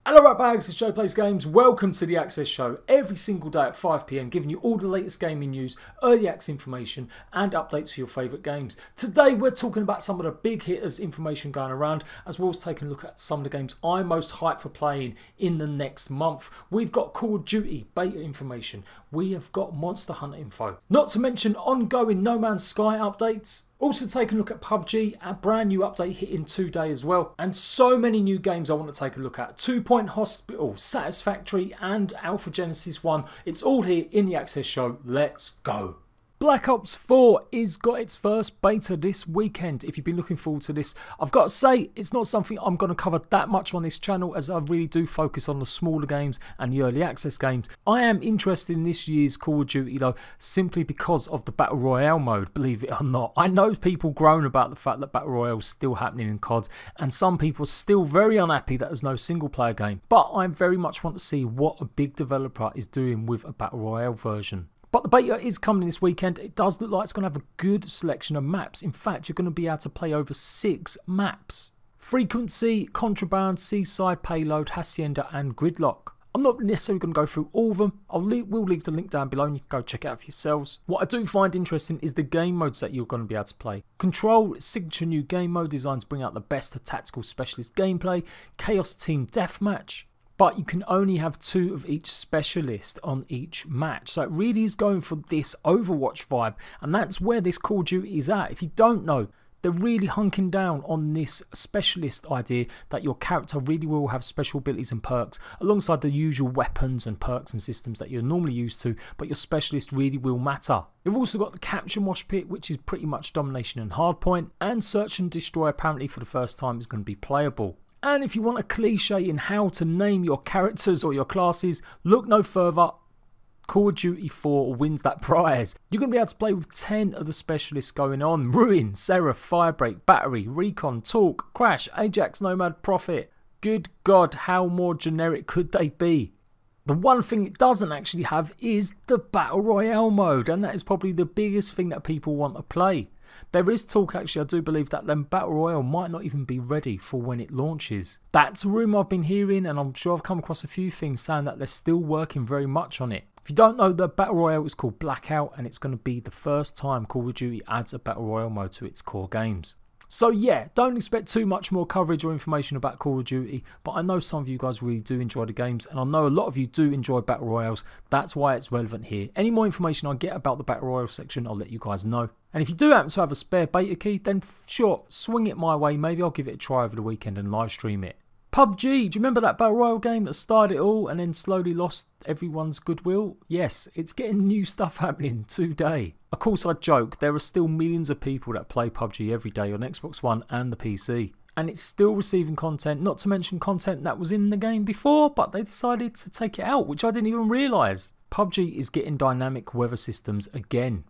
Hello right bags, it's Jade Plays Games. Welcome to the Access Show every single day at 5 PM, giving you all the latest gaming news, early access information and updates for your favourite games. Today we're talking about some of the big hitters information going around, as well as taking a look at some of the games I'm most hyped for playing in the next month. We've got Call of Duty beta information, we have got Monster Hunter info, not to mention ongoing No Man's Sky updates. Also taking a look at Pubg, a brand new update hitting today as well. And so many new games I want to take a look at. 2 Point Hospital, Satisfactory and Alpha Genesis 1. It's all here in the Access Show. Let's go. Black Ops 4 is got its first beta this weekend. If you've been looking forward to this, I've got to say it's not something I'm going to cover that much on this channel, as I really do focus on the smaller games and the early access games. I am interested in this year's Call of Duty though, simply because of the Battle Royale mode, believe it or not. I know people groan about the fact that Battle Royale is still happening in COD, and some people are still very unhappy that there's no single player game. But I very much want to see what a big developer is doing with a Battle Royale version. But the beta is coming this weekend. It does look like it's going to have a good selection of maps. In fact, you're going to be able to play over 6 maps. Frequency, Contraband, Seaside, Payload, Hacienda and Gridlock. I'm not necessarily going to go through all of them. We'll leave the link down below and you can go check it out for yourselves. What I do find interesting is the game modes that you're going to be able to play. Control, signature new game mode designed to bring out the best of tactical specialist gameplay. Chaos Team Deathmatch. But you can only have 2 of each specialist on each match. So it really is going for this Overwatch vibe. And that's where this Call of Duty is at. If you don't know, they're really hunking down on this specialist idea that your character really will have special abilities and perks alongside the usual weapons and perks and systems that you're normally used to, but your specialist really will matter. You've also got the Capture Mosh Pit, which is pretty much domination and hardpoint, and Search and Destroy apparently for the first time is going to be playable. And if you want a cliche in how to name your characters or your classes, look no further. Call of Duty 4 wins that prize. You're going to be able to play with 10 of the specialists going on. Ruin, Seraph, Firebreak, Battery, Recon, Talk, Crash, Ajax, Nomad, Prophet. Good God, how more generic could they be? The one thing it doesn't actually have is the Battle Royale mode, and that is probably the biggest thing that people want to play. There is talk actually, I do believe, that then Battle Royale might not even be ready for when it launches. That's a rumour I've been hearing, and I'm sure I've come across a few things saying that they're still working very much on it. If you don't know, the Battle Royale is called Blackout, and it's going to be the first time Call of Duty adds a Battle Royale mode to its core games. So yeah, don't expect too much more coverage or information about Call of Duty, but I know some of you guys really do enjoy the games, and I know a lot of you do enjoy Battle Royales. That's why it's relevant here. Any more information I get about the Battle Royale section, I'll let you guys know. And if you do happen to have a spare beta key, then sure, swing it my way. Maybe I'll give it a try over the weekend and live stream it. Pubg, do you remember that Battle Royale game that started it all and then slowly lost everyone's goodwill? Yes, it's getting new stuff happening today. Of course I joke, there are still millions of people that play Pubg every day on Xbox One and the PC. And it's still receiving content, not to mention content that was in the game before, but they decided to take it out, which I didn't even realise. Pubg is getting dynamic weather systems again.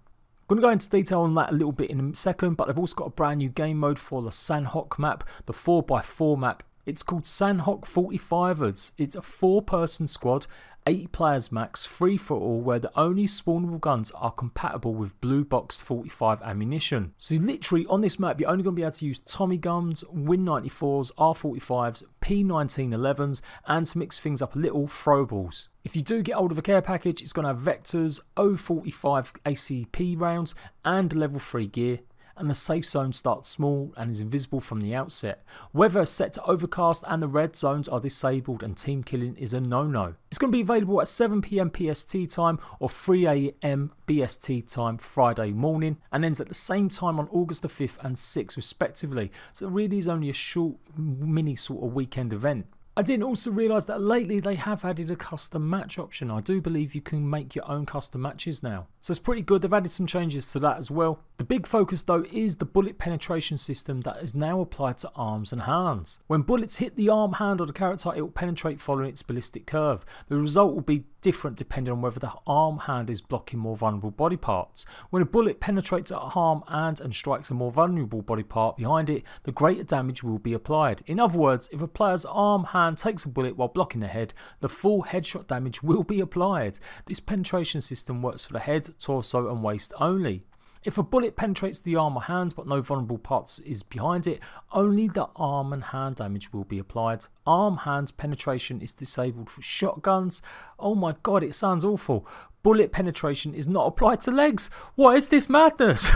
I'm going to go into detail on that a little bit in a second, but they've also got a brand new game mode for the Sanhok map, the 4x4 map. It's called Sanhok 45ers. It's a 4-person squad, 80 players max, free for all, where the only spawnable guns are compatible with blue box 45 ammunition. So literally on this map you're only going to be able to use Tommy guns, Win 94s, R45s, P1911s, and to mix things up a little, throwables. If you do get hold of a care package, it's going to have vectors, O45 ACP rounds and level 3 gear. And the safe zone starts small and is invisible from the outset. Weather is set to overcast and the red zones are disabled, and team killing is a no-no. It's going to be available at 7 PM PST time or 3 AM BST time Friday morning, and ends at the same time on August the 5th and 6th respectively. So it really is only a short mini sort of weekend event. I didn't also realise that lately they have added a custom match option. I do believe you can make your own custom matches now. So it's pretty good. They've added some changes to that as well. The big focus though is the bullet penetration system that is now applied to arms and hands. When bullets hit the arm, hand or the character, it will penetrate following its ballistic curve. The result will be different depending on whether the arm hand is blocking more vulnerable body parts. When a bullet penetrates a arm hand and strikes a more vulnerable body part behind it, the greater damage will be applied. In other words, if a player's arm hand takes a bullet while blocking the head, the full headshot damage will be applied. This penetration system works for the head, torso and waist only. If a bullet penetrates the arm or hand but no vulnerable parts is behind it, only the arm and hand damage will be applied. Arm-hand penetration is disabled for shotguns. Oh my god, it sounds awful. Bullet penetration is not applied to legs. What is this madness?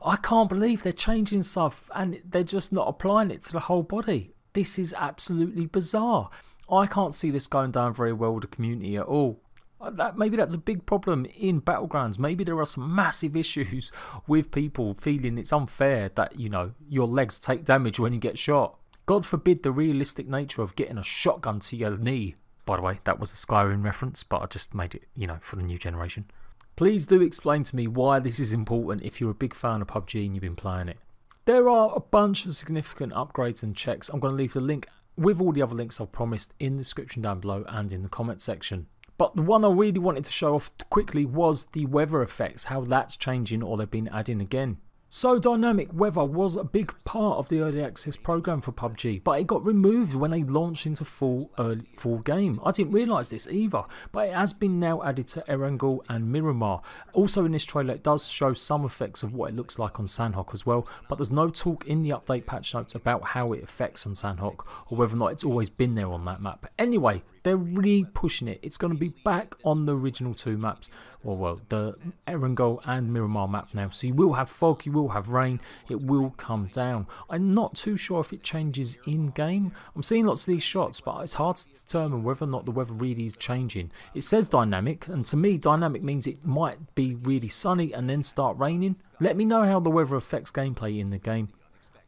I can't believe they're changing stuff and they're just not applying it to the whole body. This is absolutely bizarre. I can't see this going down very well with the community at all. Maybe that's a big problem in Battlegrounds. Maybe there are some massive issues with people feeling it's unfair that, you know, your legs take damage when you get shot. God forbid the realistic nature of getting a shotgun to your knee. By the way, that was a Skyrim reference, but I just made it, you know, for the new generation. Please do explain to me why this is important if you're a big fan of PUBG and you've been playing it. There are a bunch of significant upgrades and checks. I'm going to leave the link with all the other links I've promised in the description down below and in the comment section. But the one I really wanted to show off quickly was the weather effects, how that's changing or they've been adding again. So dynamic weather was a big part of the early access program for PUBG, but it got removed when they launched into full game. I didn't realise this either, but it has been now added to Erangel and Miramar. Also in this trailer it does show some effects of what it looks like on Sanhok as well, but there's no talk in the update patch notes about how it affects on Sanhok or whether or not it's always been there on that map. Anyway, they're really pushing it. It's going to be back on the original two maps, or well, the Erangel and Miramar map now. So you will have fog, you will have rain, it will come down. I'm not too sure if it changes in game. I'm seeing lots of these shots, but it's hard to determine whether or not the weather really is changing. It says dynamic, and to me dynamic means it might be really sunny and then start raining. Let me know how the weather affects gameplay in the game.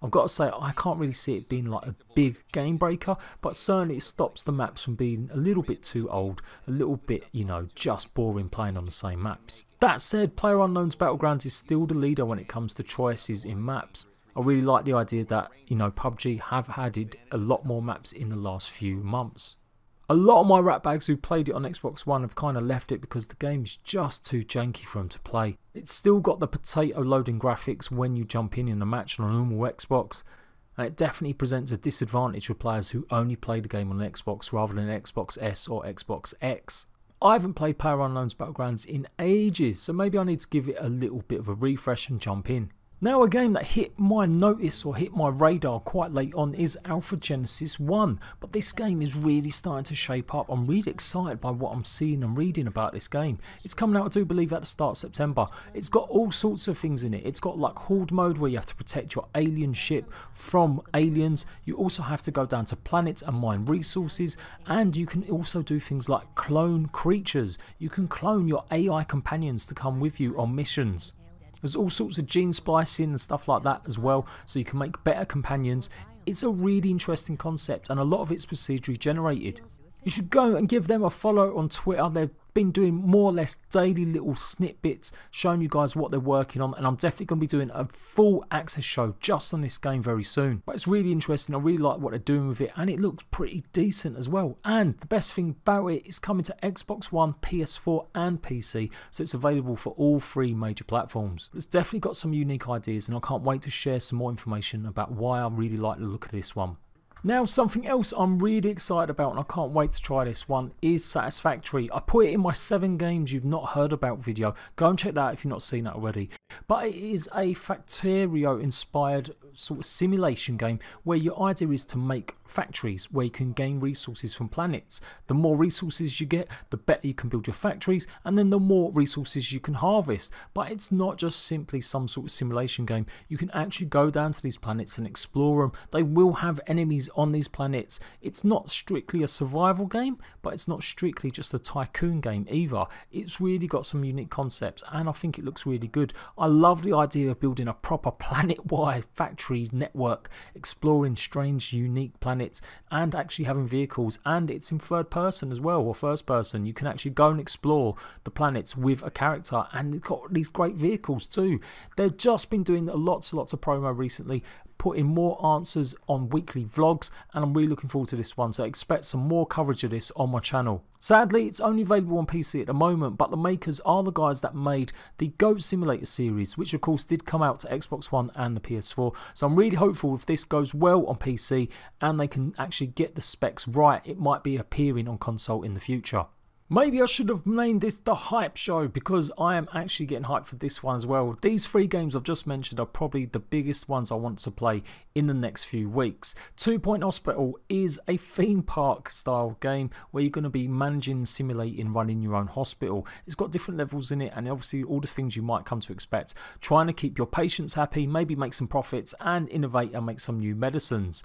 I've got to say, I can't really see it being like a big game breaker, but certainly it stops the maps from being a little bit too old, a little bit, you know, just boring playing on the same maps. That said, PlayerUnknown's Battlegrounds is still the leader when it comes to choices in maps. I really like the idea that, you know, PUBG have added a lot more maps in the last few months. A lot of my ratbags who played it on Xbox One have kind of left it because the game's just too janky for them to play. It's still got the potato loading graphics when you jump in a match on a normal Xbox, and it definitely presents a disadvantage for players who only play the game on Xbox rather than Xbox S or Xbox X. I haven't played PlayerUnknown's Battlegrounds in ages, so maybe I need to give it a little bit of a refresh and jump in. Now a game that hit my notice or hit my radar quite late on is Alpha Genesis 1, but this game is really starting to shape up. I'm really excited by what I'm seeing and reading about this game. It's coming out, I do believe, at the start of September. It's got all sorts of things in it. It's got like horde mode where you have to protect your alien ship from aliens. You also have to go down to planets and mine resources, and you can also do things like clone creatures. You can clone your AI companions to come with you on missions. There's all sorts of gene splicing and stuff like that as well, so you can make better companions. It's a really interesting concept and a lot of it's procedurally generated. You should go and give them a follow on Twitter. They've been doing more or less daily little snippets showing you guys what they're working on, and I'm definitely going to be doing a full access show just on this game very soon. But it's really interesting. I really like what they're doing with it, and it looks pretty decent as well. And the best thing about it is coming to Xbox One, PS4 and PC, so it's available for all three major platforms. It's definitely got some unique ideas, and I can't wait to share some more information about why I really like the look of this one. Now something else I'm really excited about and I can't wait to try this one is Satisfactory. I put it in my 7 games you've not heard about video. Go and check that out if you've not seen that already. But it is a Factorio inspired sort of simulation game where your idea is to make factories where you can gain resources from planets. The more resources you get, the better you can build your factories, and then the more resources you can harvest. But it's not just simply some sort of simulation game. You can actually go down to these planets and explore them. They will have enemies on these planets. It's not strictly a survival game, but it's not strictly just a tycoon game either. It's really got some unique concepts and I think it looks really good. I love the idea of building a proper planet-wide factory network, exploring strange unique planets and actually having vehicles, and it's in third person as well, or first person. You can actually go and explore the planets with a character, and they've got these great vehicles too. They've just been doing lots of promo recently, putting more answers on weekly vlogs, and I'm really looking forward to this one, so expect some more coverage of this on my channel. Sadly, it's only available on PC at the moment, but the makers are the guys that made the Goat Simulator series, which of course did come out to Xbox One and the PS4, so I'm really hopeful if this goes well on PC and they can actually get the specs right, it might be appearing on console in the future. Maybe I should have named this the Hype Show, because I am actually getting hyped for this one as well. These 3 games I've just mentioned are probably the biggest ones I want to play in the next few weeks. 2 Point Hospital is a theme park style game where you're going to be managing, simulating, running your own hospital. It's got different levels in it, and obviously all the things you might come to expect. Trying to keep your patients happy, maybe make some profits, and innovate and make some new medicines.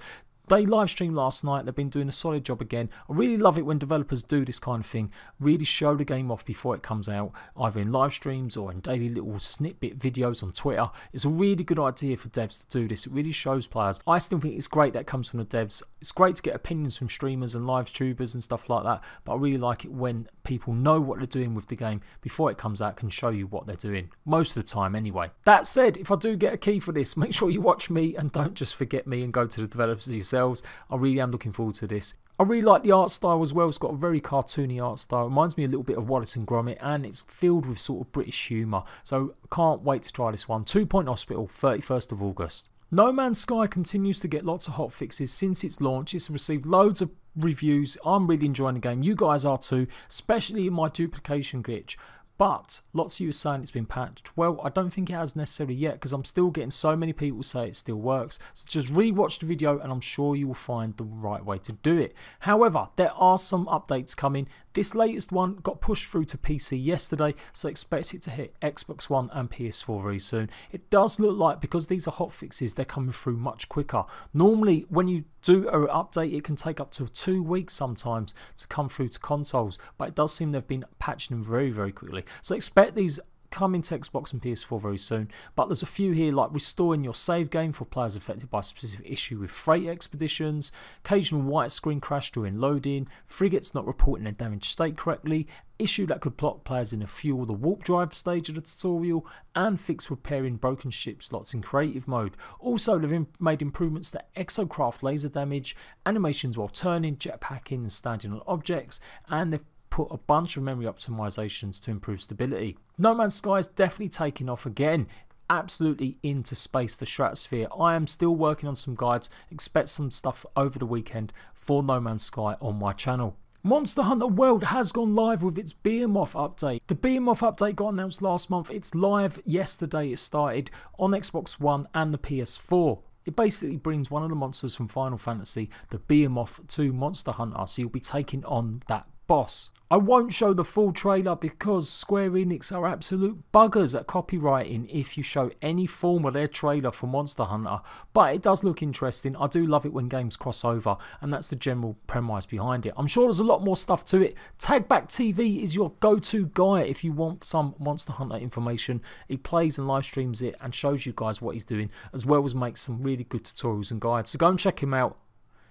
They live streamed last night. They've been doing a solid job again. I really love it when developers do this kind of thing. Really show the game off before it comes out, either in live streams or in daily little snippet videos on Twitter. It's a really good idea for devs to do this. It really shows players. I still think it's great that it comes from the devs. It's great to get opinions from streamers and live tubers and stuff like that, but I really like it when people know what they're doing with the game before it comes out, can show you what they're doing. Most of the time anyway. That said, if I do get a key for this, make sure you watch me and don't just forget me and go to the developers yourself. I really am looking forward to this. I really like the art style as well. It's got a very cartoony art style. It reminds me a little bit of Wallace and Gromit, and it's filled with sort of British humour. So can't wait to try this one. 2 Point Hospital, 31st of August. No Man's Sky continues to get lots of hot fixes since its launch. It's received loads of reviews. I'm really enjoying the game. You guys are too, especially in my duplication glitch. But lots of you are saying it's been patched. Well, I don't think it has necessarily yet, because I'm still getting so many people say it still works. So just re-watch the video and I'm sure you will find the right way to do it. However, there are some updates coming. This latest one got pushed through to PC yesterday, so expect it to hit Xbox One and PS4 very soon. It does look like, because these are hotfixes, they're coming through much quicker. Normally, when you do an update, it can take up to 2 weeks sometimes to come through to consoles, but it does seem they've been patching them very, very quickly. So expect these coming to Xbox and PS4 very soon, but there's a few here like restoring your save game for players affected by a specific issue with freight expeditions, occasional white screen crash during loading, frigates not reporting their damaged state correctly, issue that could block players in a fuel the warp drive stage of the tutorial, and fix repairing broken ship slots in creative mode. Also, they've made improvements to exocraft laser damage, animations while turning, jetpacking and standing on objects, and they've put a bunch of memory optimizations to improve stability. No Man's Sky is definitely taking off again. Absolutely into space, the stratosphere. I am still working on some guides. Expect some stuff over the weekend for No Man's Sky on my channel. Monster Hunter World has gone live with its Behemoth update. The Behemoth update got announced last month. It's live yesterday. It started on Xbox One and the PS4. It basically brings one of the monsters from Final Fantasy, the Behemoth, to Monster Hunter, so you'll be taking on that boss. I won't show the full trailer because Square Enix are absolute buggers at copywriting if you show any form of their trailer for Monster Hunter, but it does look interesting. I do love it when games cross over, and that's the general premise behind it. I'm sure there's a lot more stuff to it. Tagback TV is your go-to guy if you want some Monster Hunter information. He plays and live streams it and shows you guys what he's doing, as well as makes some really good tutorials and guides. So go and check him out.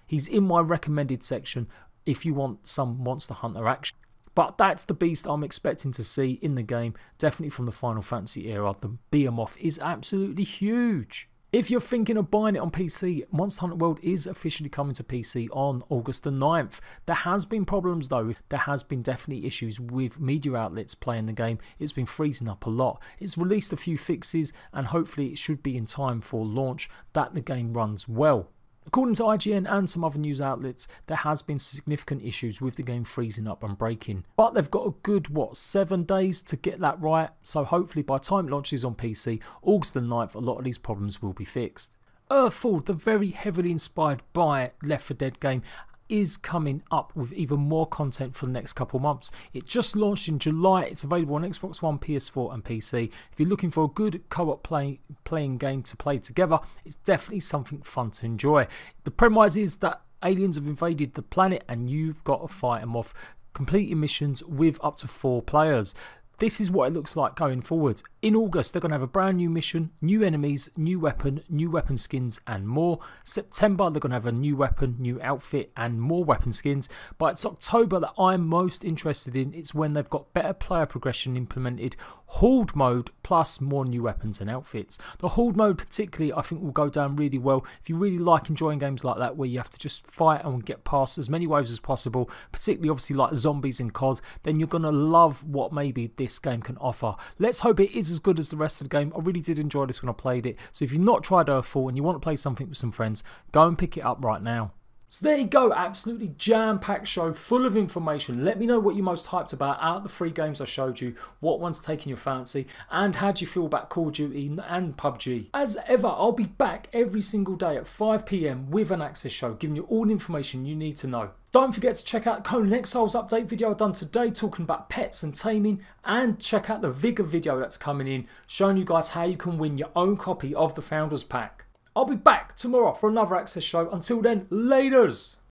He's in my recommended section if you want some Monster Hunter action. But that's the beast I'm expecting to see in the game, definitely from the Final Fantasy era. The Behemoth is absolutely huge. If you're thinking of buying it on PC, Monster Hunter World is officially coming to PC on August the 9th. There has been problems though. There has been definitely issues with media outlets playing the game. It's been freezing up a lot. It's released a few fixes and hopefully it should be in time for launch that the game runs well. According to IGN and some other news outlets, there has been significant issues with the game freezing up and breaking. But they've got a good, 7 days to get that right, so hopefully by the time it launches on PC, August the 9th, a lot of these problems will be fixed. Earthfall, the very heavily inspired by Left 4 Dead game, is coming up with even more content for the next couple months. It just launched in July. It's available on Xbox One, PS4 and PC. If you're looking for a good co-op playing game to play together, it's definitely something fun to enjoy. The premise is that aliens have invaded the planet and you've got to fight them off, completing missions with up to 4 players. This is what it looks like going forward. In August, they're going to have a brand new mission, new enemies, new weapon skins and more. September, they're going to have a new weapon, new outfit and more weapon skins. But it's October that I'm most interested in. It's when they've got better player progression implemented, Horde mode plus more new weapons and outfits. The Horde mode particularly I think will go down really well. If you really like enjoying games like that where you have to just fight and get past as many waves as possible, particularly obviously like zombies in COD, then you're going to love what maybe this game can offer. Let's hope it is as good as the rest of the game. I really did enjoy this when I played it. So if you've not tried Earthfall and you want to play something with some friends, go and pick it up right now. So there you go, absolutely jam-packed show full of information. Let me know what you're most hyped about out of the 3 games I showed you, what one's taking your fancy, and how do you feel about Call of Duty and PUBG. As ever, I'll be back every single day at 5 PM with an Access show, giving you all the information you need to know. Don't forget to check out the Conan Exiles update video I've done today talking about pets and taming, and check out the Vigor video that's coming in showing you guys how you can win your own copy of the Founders Pack. I'll be back tomorrow for another Access show. Until then, laters!